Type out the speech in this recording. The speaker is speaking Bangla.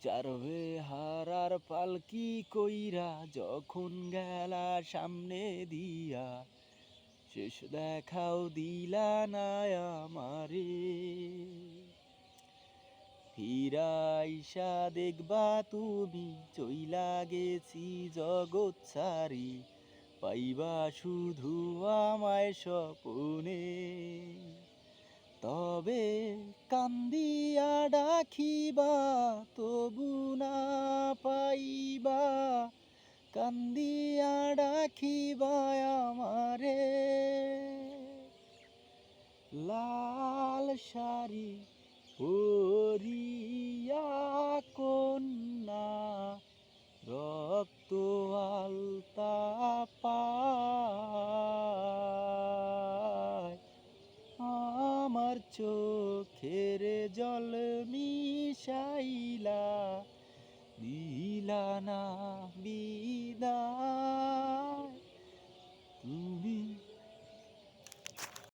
চারবে হারার পালকি কইরা যখন গেলা সামনে দিয়া, শেষ দেখাও দিলা না আমারে। ফিরাইসা দেখবা তুমি চইলা গেছি জগৎ ছাড়ি, পাইবা শুধু আমায় স্বপনে। তবে কান্দিয়া ডাকিবা তবু না পাইবা, কান্দিয়া ডাকিবা আমারে। লাল শাড়ি পরিয়া কন্যা রক্ত আলতা পায়, আমার চোখের জল মিশাইলা দিলা না